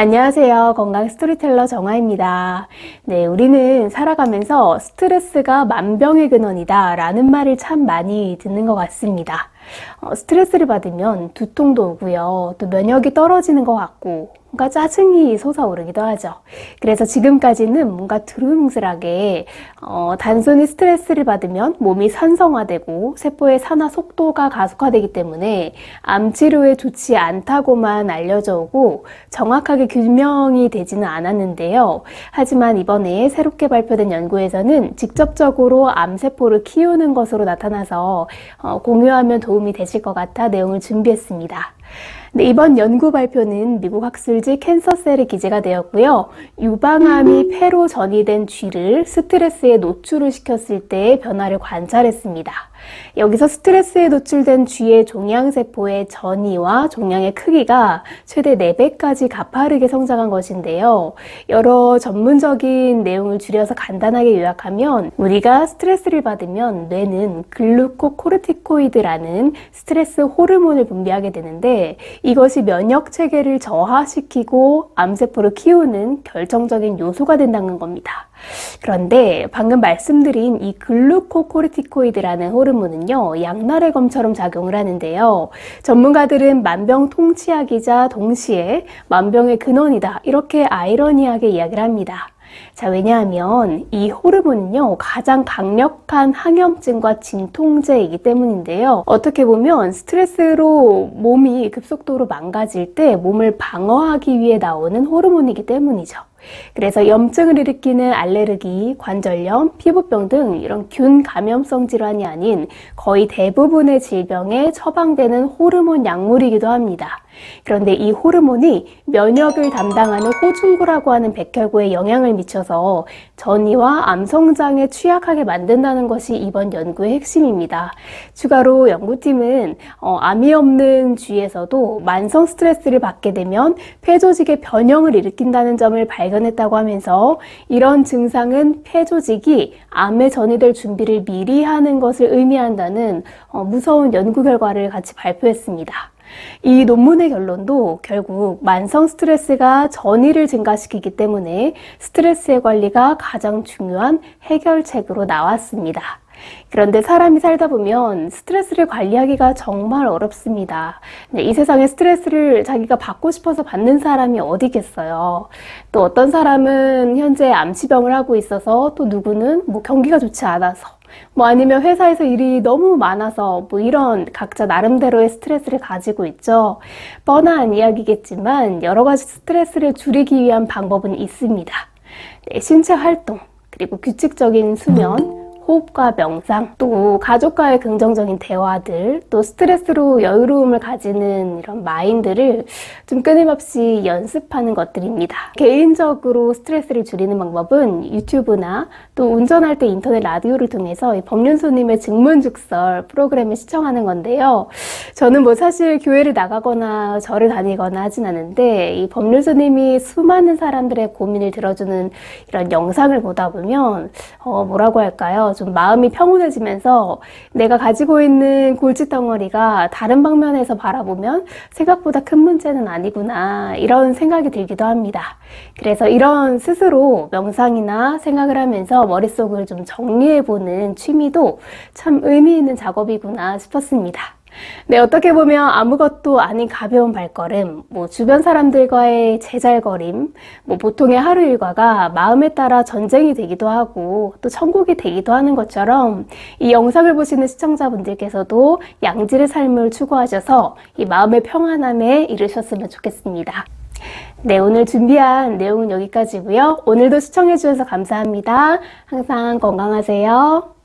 안녕하세요. 건강 스토리텔러 정아입니다. 네, 우리는 살아가면서 스트레스가 만병의 근원이다 라는 말을 참 많이 듣는 것 같습니다. 스트레스를 받으면 두통도 오고요. 또 면역이 떨어지는 것 같고 뭔가 짜증이 솟아오르기도 하죠. 그래서 지금까지는 뭔가 두루뭉술하게 단순히 스트레스를 받으면 몸이 산성화되고 세포의 산화 속도가 가속화되기 때문에 암 치료에 좋지 않다고만 알려져 오고 정확하게 규명이 되지는 않았는데요. 하지만 이번에 새롭게 발표된 연구에서는 직접적으로 암세포를 키우는 것으로 나타나서 공유하면 도움이 되실 것 같아 내용을 준비했습니다. 네, 이번 연구 발표는 미국 학술지 캔서셀에 기재가 되었고요. 유방암이 폐로 전이된 쥐를 스트레스에 노출을 시켰을 때의 변화를 관찰했습니다. 여기서 스트레스에 노출된 쥐의 종양세포의 전이와 종양의 크기가 최대 4배까지 가파르게 성장한 것인데요. 여러 전문적인 내용을 줄여서 간단하게 요약하면 우리가 스트레스를 받으면 뇌는 글루코코르티코이드라는 스트레스 호르몬을 분비하게 되는데 이것이 면역 체계를 저하시키고 암세포를 키우는 결정적인 요소가 된다는 겁니다. 그런데 방금 말씀드린 이 글루코코르티코이드라는 호르몬은요, 양날의 검처럼 작용을 하는데요. 전문가들은 만병통치약이자 동시에 만병의 근원이다, 이렇게 아이러니하게 이야기를 합니다. 자, 왜냐하면 이 호르몬은요, 가장 강력한 항염증과 진통제이기 때문인데요. 어떻게 보면 스트레스로 몸이 급속도로 망가질 때 몸을 방어하기 위해 나오는 호르몬이기 때문이죠. 그래서 염증을 일으키는 알레르기, 관절염, 피부병 등 이런 균 감염성 질환이 아닌 거의 대부분의 질병에 처방되는 호르몬 약물이기도 합니다. 그런데 이 호르몬이 면역을 담당하는 호중구라고 하는 백혈구에 영향을 미쳐서 전이와 암 성장에 취약하게 만든다는 것이 이번 연구의 핵심입니다. 추가로 연구팀은 암이 없는 쥐에서도 만성 스트레스를 받게 되면 폐조직의 변형을 일으킨다는 점을 발견했다고 하면서 이런 증상은 폐조직이 암에 전이될 준비를 미리 하는 것을 의미한다는 무서운 연구 결과를 같이 발표했습니다. 이 논문의 결론도 결국 만성 스트레스가 전이를 증가시키기 때문에 스트레스의 관리가 가장 중요한 해결책으로 나왔습니다. 그런데 사람이 살다 보면 스트레스를 관리하기가 정말 어렵습니다. 이 세상에 스트레스를 자기가 받고 싶어서 받는 사람이 어디겠어요. 또 어떤 사람은 현재 암치병을 하고 있어서 또 누구는 경기가 좋지 않아서 아니면 회사에서 일이 너무 많아서 이런 각자 나름대로의 스트레스를 가지고 있죠. 뻔한 이야기겠지만 여러 가지 스트레스를 줄이기 위한 방법은 있습니다. 신체 활동, 그리고 규칙적인 수면, 호흡과 명상, 또 가족과의 긍정적인 대화들, 또 스트레스로 여유로움을 가지는 이런 마인드를 좀 끊임없이 연습하는 것들입니다. 개인적으로 스트레스를 줄이는 방법은 유튜브나 또 운전할 때 인터넷 라디오를 통해서 이 법륜스님의 증문즉설 프로그램을 시청하는 건데요. 저는 사실 교회를 나가거나 절을 다니거나 하진 않은데 이 법륜스님이 수많은 사람들의 고민을 들어주는 이런 영상을 보다 보면 뭐라고 할까요? 좀 마음이 평온해지면서 내가 가지고 있는 골칫덩어리가 다른 방면에서 바라보면 생각보다 큰 문제는 아니구나, 이런 생각이 들기도 합니다. 그래서 이런 스스로 명상이나 생각을 하면서 머릿속을 좀 정리해보는 취미도 참 의미 있는 작업이구나 싶었습니다. 네, 어떻게 보면 아무것도 아닌 가벼운 발걸음, 주변 사람들과의 제잘거림, 보통의 하루 일과가 마음에 따라 전쟁이 되기도 하고 또 천국이 되기도 하는 것처럼 이 영상을 보시는 시청자분들께서도 양질의 삶을 추구하셔서 이 마음의 평안함에 이르셨으면 좋겠습니다. 네, 오늘 준비한 내용은 여기까지고요. 오늘도 시청해 주셔서 감사합니다. 항상 건강하세요.